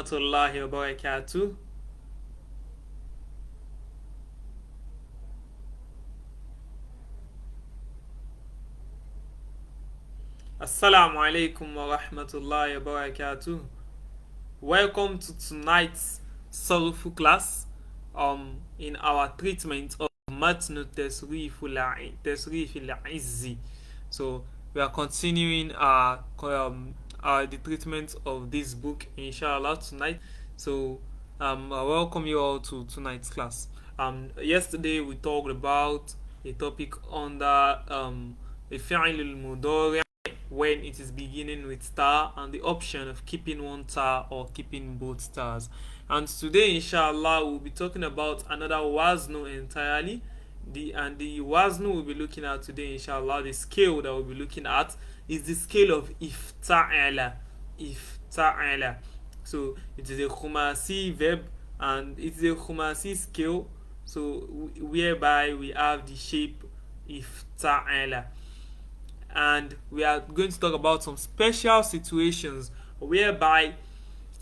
Warahmatullahi wabarakatuh. Assalamu alaikum wa rahmatullahi wa barakatuh. Welcome to tonight's Sarf class in our treatment of Matnu Tasrif al-Izzi. So we are continuing the treatment of this book inshallah tonight. So I welcome you all to tonight's class. Yesterday we talked about a topic under افتعل المضارع when it is beginning with star and the option of keeping one star or keeping both stars. And today inshallah we'll be talking about another waznu entirely. The waznu we'll be looking at today inshallah, the scale that we'll be looking at is the scale of ifta'ala. So it is a khumasi verb and it's a khumasi scale, so whereby we have the shape ifta'ala. And we are going to talk about some special situations whereby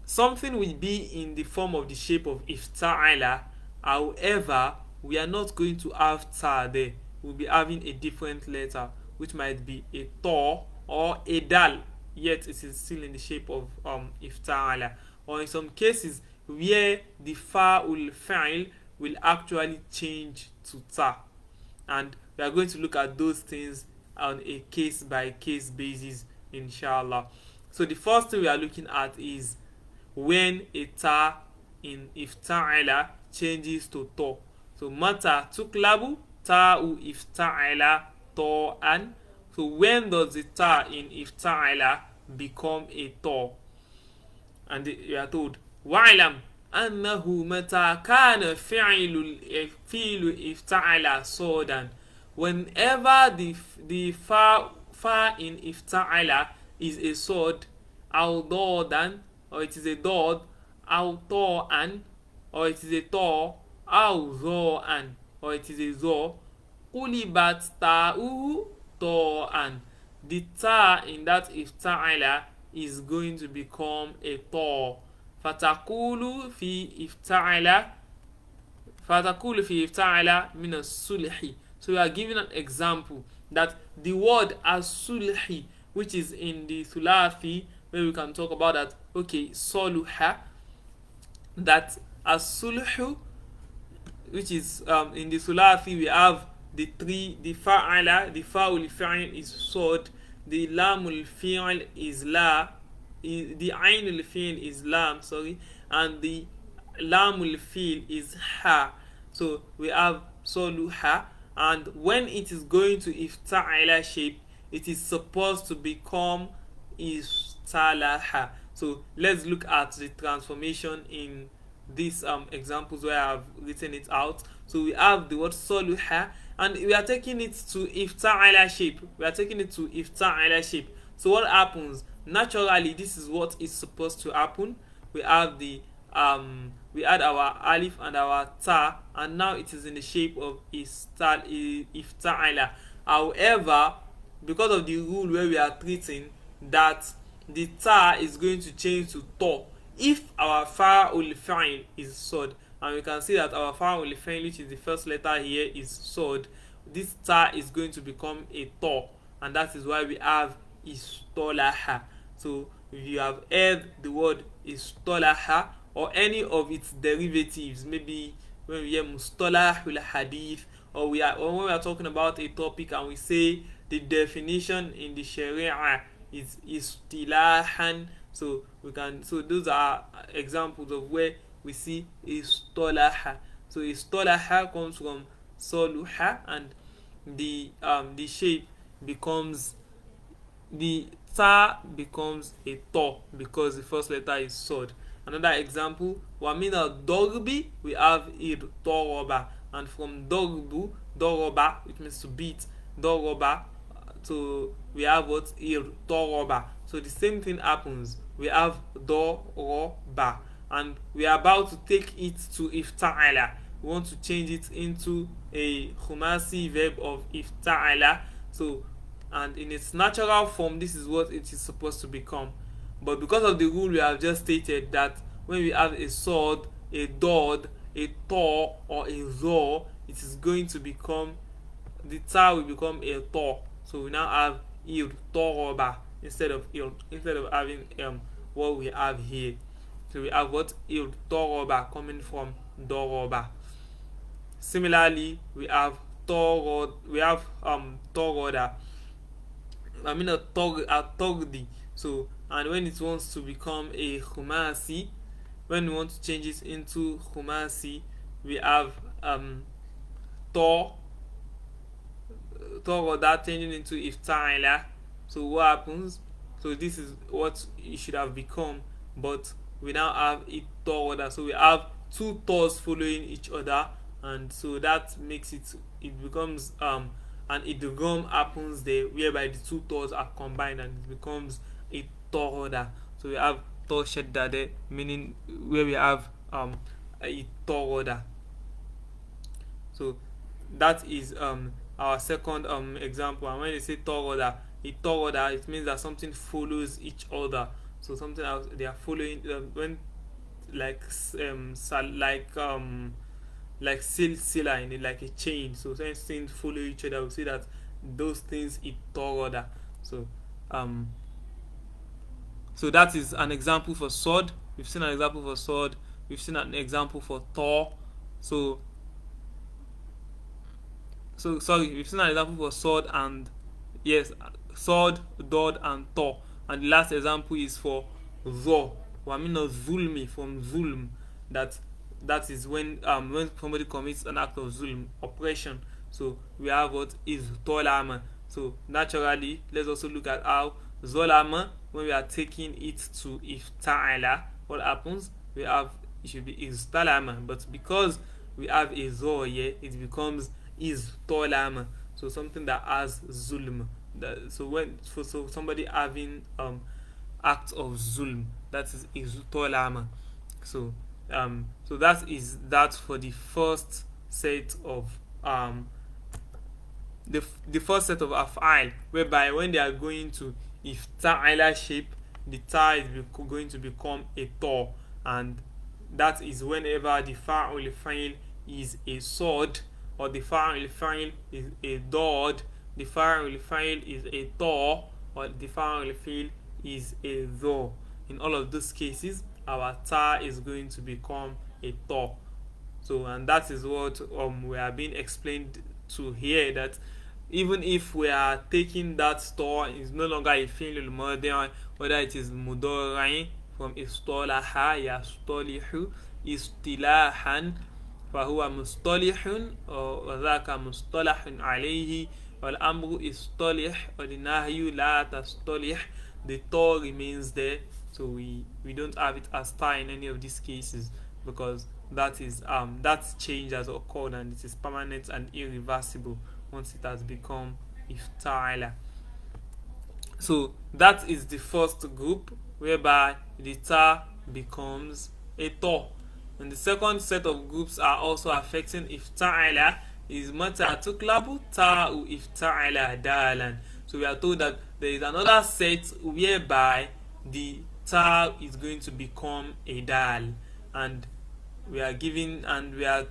something will be in the form of the shape of ifta'ala. However, we are not going to have ta there. We'll be having a different letter, which might be a to or a dal, yet it is still in the shape of ifta'ala. Or in some cases where the fa'ul fa'il will actually change to ta. And we are going to look at those things on a case by case basis inshallah. So the first thing we are looking at is when a ta in ifta'ala changes to to. So mata tuklabu ta'u ifta'ala ta'an. So when does the ta in ifta'ala become a to? And we are told wa'lam annahu mata kana fi'lu ifta'ala sodan. Whenever the fa in ifta'ala is a sword, al dodan, or it is a dod, al ta'an, or it is a to, al zo'an, or it is a zo, ulibat ta'uhu ta'an. The ta in that ifta'ala is going to become a to. Fatakulu fi ifta'ala min as-sulhi. So we are giving an example that the word as-sulhi, which is in the thulathi, where we can talk about that, okay, soluha, that as-sulhu, which is in the thulathi, we have the fa'ala, the fa'ul fi'l is sword, the lamul fi'l is la, the ainul fi'l is lam, and the lamul fi'l is ha. So we have soluha. And when it is going to ifta'ala shape, it is supposed to become istalaha. So let's look at the transformation in these examples where I have written it out. So we have the word soluha, and we are taking it to ifta'ala shape. So what happens? Naturally, this is what is supposed to happen. We have we add our alif and our ta, and now it is in the shape of ifta'ala. However, because of the rule where we are treating that the ta is going to change to to if our fa'ul fa'il is sod, and we can see that our fa'ul fa'il, which is the first letter here, is sod, this ta is going to become a to, and that is why we have istolaha. So if you have heard the word istolaha or any of its derivatives, maybe when we hear mustalahul hadith, or when we are talking about a topic and we say the definition in the sharia is istilahan, so those are examples of where we see istolaha. So istolaha comes from soluha, and the shape becomes, the ta becomes a to because the first letter is sod. Another example, wamina dogbi, we have id doroba, and from dogbu, doroba, which means to beat, doroba, so we have what, id doroba. So the same thing happens. We have doroba, and we are about to take it to ifta'ala. We want to change it into a khumasi verb of ifta'ala. So, and in its natural form, this is what it is supposed to become. But because of the rule we have just stated, that when we have a sword, a dod, a tor, or a zor, it is going to become, the ta will become a tor. So we now have ir toroba instead of having what we have here. So we have what, ir toroba, coming from doroba. Similarly, we have torod, we have toroda. I mean a togdi. So, and when it wants to become a khumasi, when we want to change it into khumasi, we have tor toroda changing into ifta'ala. So what happens? So this is what it should have become, but we now have it toroda. So we have two tors following each other, and so that makes it, it becomes an idgham happens there, whereby the two tors are combined and it becomes a toroda. So we have tor shadda there, meaning where we have a toroda. So that is our second example. And when they say toroda, it means that something follows each other. So something else, they are following when like like silsila in it, like a chain. So when things follow each other, we see that those things it toroda. So that is an example for sword. We've seen an example for sword. We've seen an example for tor. So sorry, we've seen an example for sword and yes, sword, dod, and tor. And the last example is for zo. Wamina zulmi, from zulm. That is when somebody commits an act of zulm, oppression. So we have what is tolama. So naturally, let's also look at how zolama, when we are taking it to ifta'ala, what happens? We have, it should be istalama, but because we have a zo here, it becomes is tolama. So something that has zulm. So somebody having act of zulm, that is tolama. So that is that for the first set of the first set of af'al, whereby when they are going to ifta'ala shape, the ta is going to become a tor, and that is whenever the fa'ul fa'il is a sword, or the fa'ul fa'il is a dod, the fa'ul fa'il is a tor, or the fa'ul fa'il is a dho. In all of those cases, our ta is going to become a tor. So, and that is what we are being explained to here, that even if we are taking that tor, is no longer a fi'l al-madi', whether it is mudari from istalaha yastalihu istilahan fahuwa mustalihun, or dhaka mustalahun alayhi, wal amru istalih, or the nahyu la tastalih, the tor remains there. So we don't have it as ta in any of these cases, because that is that change has occurred and it is permanent and irreversible once it has become ifta'ala. So that is the first group, whereby the ta becomes a tor. And the second set of groups are also affecting ifta'ala, is mata tuklabu ta'u ifta'ala dalan. So we are told that there is another set whereby the ta is going to become a dal, and we are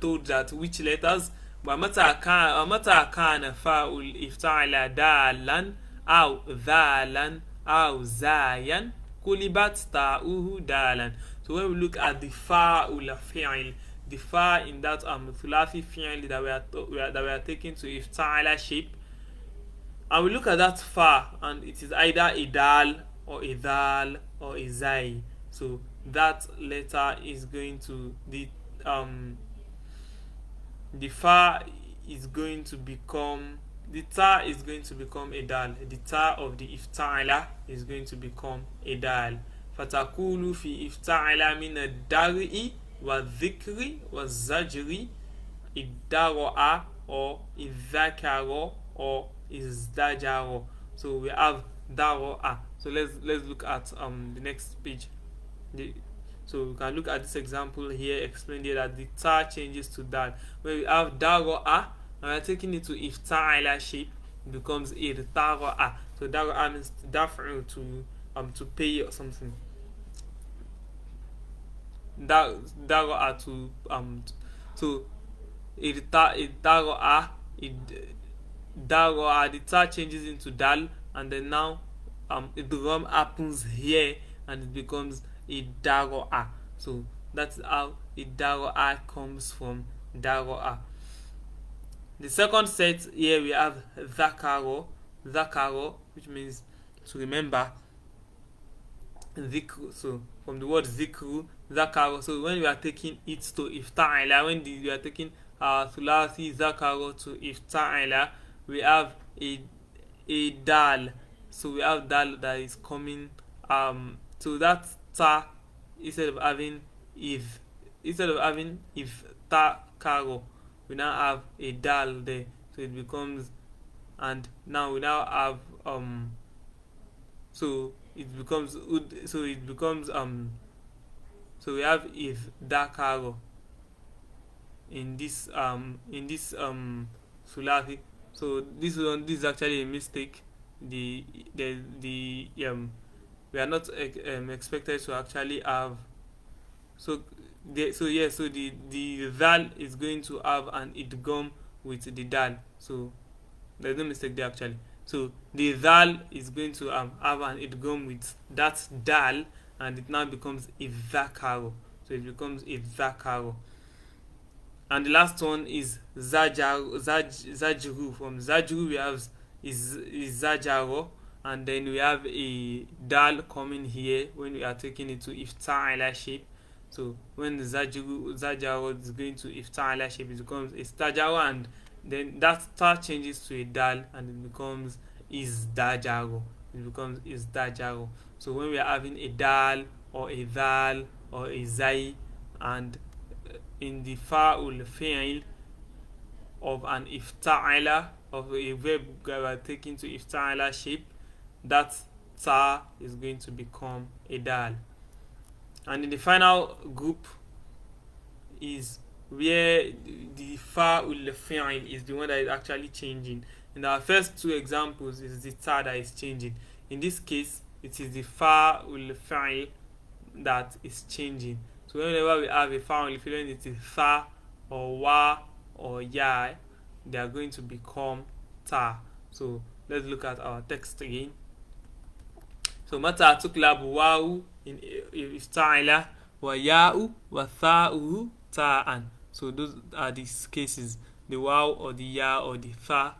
told that which letters. ومتى كان فاء افتعل دالا أو ذالا أو زايا قلبت تاؤه دالا. So when we look at the fa'ul fi'il, the fa in that thulathi fi'il that we are taking to ifta'ala shape, and we look at that fa, and it is either a dal or a dal or a zai. So that letter is going to the fa is going to become, the ta is going to become a dal. The ta of the ifta'ala is going to become a dal. Fatakulu fi ifta'ala min ad-dar'i wa dhikri wa zajri iddara'a or idzakaro or izdajaro. So we have dara'a. So let's look at the next page. So we can look at this example here, explain here that the ta changes to dal. When we have dara'a, and we are taking it to ifta'ala shape, it becomes irdara'a. So dara'a means daf'u, to pay or something. dagoa to dagoa dagoa, the ta changes into dal, and then now idgham happens here and it becomes dagoa. So that's how dagoa comes from dagoa. The second set here we have zakaro, which means to remember, zikru. So from the word zikru, zakaro. So when we are taking it to ifta'ala, when we are taking thulathi zakaro to ifta'ala, we have a dal. So we have dal that is coming. So that ta, instead of having if ta karo, we now have a dal there. So it becomes, and now we now have so it becomes so we have if dakaro in this sulati. So this is actually a mistake. The we are not expected to actually have, so the dal is going to have an idgham with the dal. So there's no mistake there actually. So the dal is going to have an idgham with that dal, and it now becomes izakaro. So it becomes izakaro. And the last one is zajru. From zajru we have is zajaro, and then we have a dal coming here when we are taking it to ifta'ala shape. So when the zajaro is going to ifta'ala shape, it becomes a stajaro, and then that star changes to a dal and it becomes izdajaro. So when we are having a dal or a dal or a zai, and in the fa'ul fi'il of an ifta'ala, of a verb that we are taking to ifta'ala shape, that ta is going to become a dal. And in the final group is where the fa'ul fi'il is the one that is actually changing. In our first two examples, is the ta that is changing. In this case, it is the fa'ul fi'il that is changing. So whenever we have a fa'ul fi'il, it is fa or wa or ya, they are going to become ta. So let's look at our text again. So mata tuklabu wawu in ifta'ala wa ya'u wa tha'u ta'an. So those are these cases, the waw or the ya or the tha.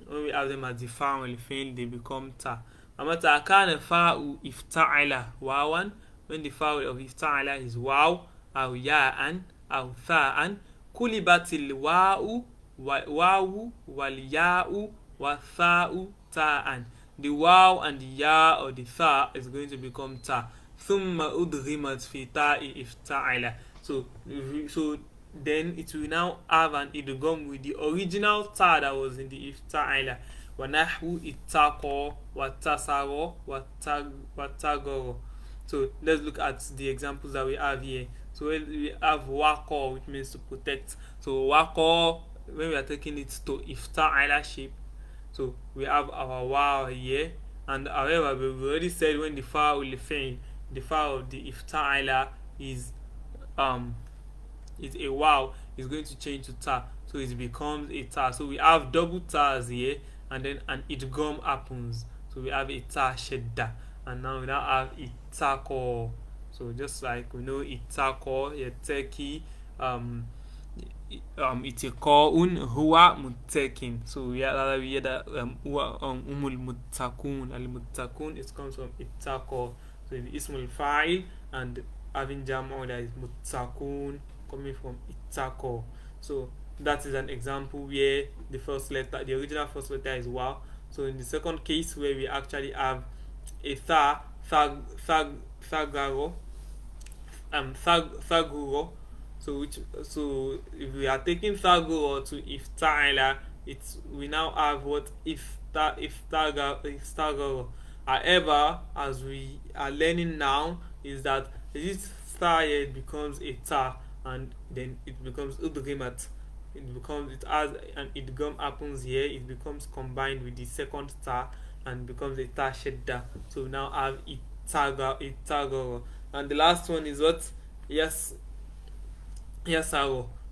When we have them as the fa'ul fi'il, they become ta. Mata kana fa'u ifta'ala wawan, when the fa'ul of ifta'ala is waw aw ya'an aw tha'an, kulibatil wa'u wal ya'u wa tha'u ta'an. The waw and the ya or the tha is going to become ta. Thumma udghimat fi ta'i ifta'ala. So then it will now have an idgham with the original ta that was in the ifta'ala. Wa nahwu ittaqo wa tasaro wa tagaro. So let's look at the examples that we have here. So we have waqo, which means to protect. So waqo, when we are taking it to ifta'ala shape, so we have our waw here, and however we've already said when the fa'ul fi'il, the fa of the ifta'ala is a waw, is going to change to ta, so it becomes a ta. So we have double tas here, and then an idgham happens. So we have a ta shedda, and now we now have itako. So just like we know itako, yeteki, itikoun huwa muttakin. So we hear that huwa umul muttakun. Al muttakun, it comes from itako. So the ismul fa'il and having jam'u that is muttakun coming from itako. So that is an example where the first letter, the original first letter is waw. So in the second case where we actually have a thagaro, thaguro. So if we are taking thaguro to ifta'ala, we now have what iftagaro. However, as we are learning now, is that this ta here becomes a ta, and then it becomes udghimat. It has an idgham happens here. It becomes combined with the second ta and becomes a ta shedda. So we now have itagaro. And the last one is what? yasaro,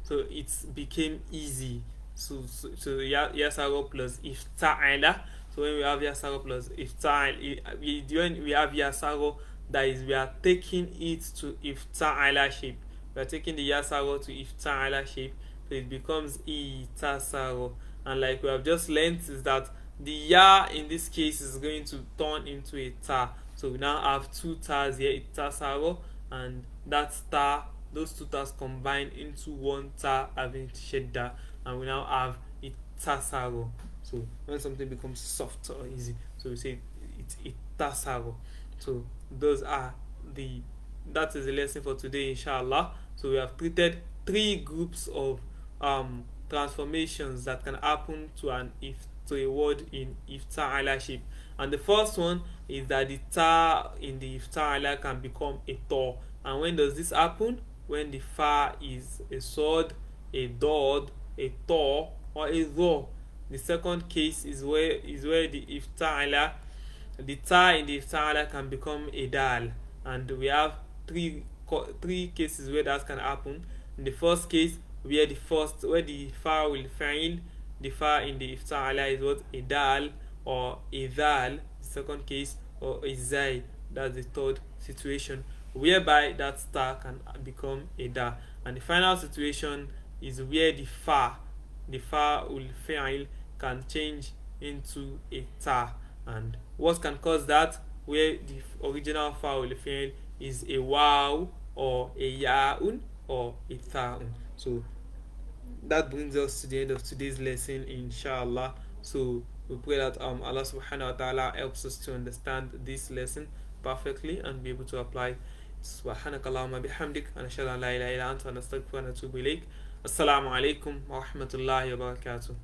so it became easy. So yasaro plus ifta'ala. So when we have yasaro plus ifta'al, when we have yasaro, that is, we are taking it to ifta'ala shape. We are taking the yasaro to ifta'ala shape, so it becomes itasaro. And like we have just learned, is that the ya in this case is going to turn into a ta. So we now have two tars here, itasaro, and that tar, those two tars combine into one tar having shedda, and we now have itasaro. So when something becomes soft or easy, so we say it's itasaro. So that is the lesson for today, inshallah. So we have treated three groups of transformations that can happen to a word in ifta'ala shape. And the first one is that the ta in the ifta'ala can become a to. And when does this happen? When the fa is a sword, a dod, a to, or a ro. The second case is where the ifta'ala, the ta in the ifta'ala can become a dal. And we have three cases where that can happen. In the first case, where the fa will fa'il, the fa in the ifta'ala is what? A dal or a dal. The second case, or a zai. That's the third situation, whereby that star can become a da. And the final situation is where the fa will fa'il can change into a ta. And what can cause that? Where the original fa will fa'il is a wow or a ya'un or a tha'un. So that brings us to the end of today's lesson, inshallah. So we pray that Allah subhanahu wa ta'ala helps us to understand this lesson perfectly and be able to apply. Subhanakallahumma bihamdik, anashhadu an la ilaha illa anta, nastaghfiruka wa natubu ilayk. Assalamu alaikum wa rahmatullahi wa barakatuh.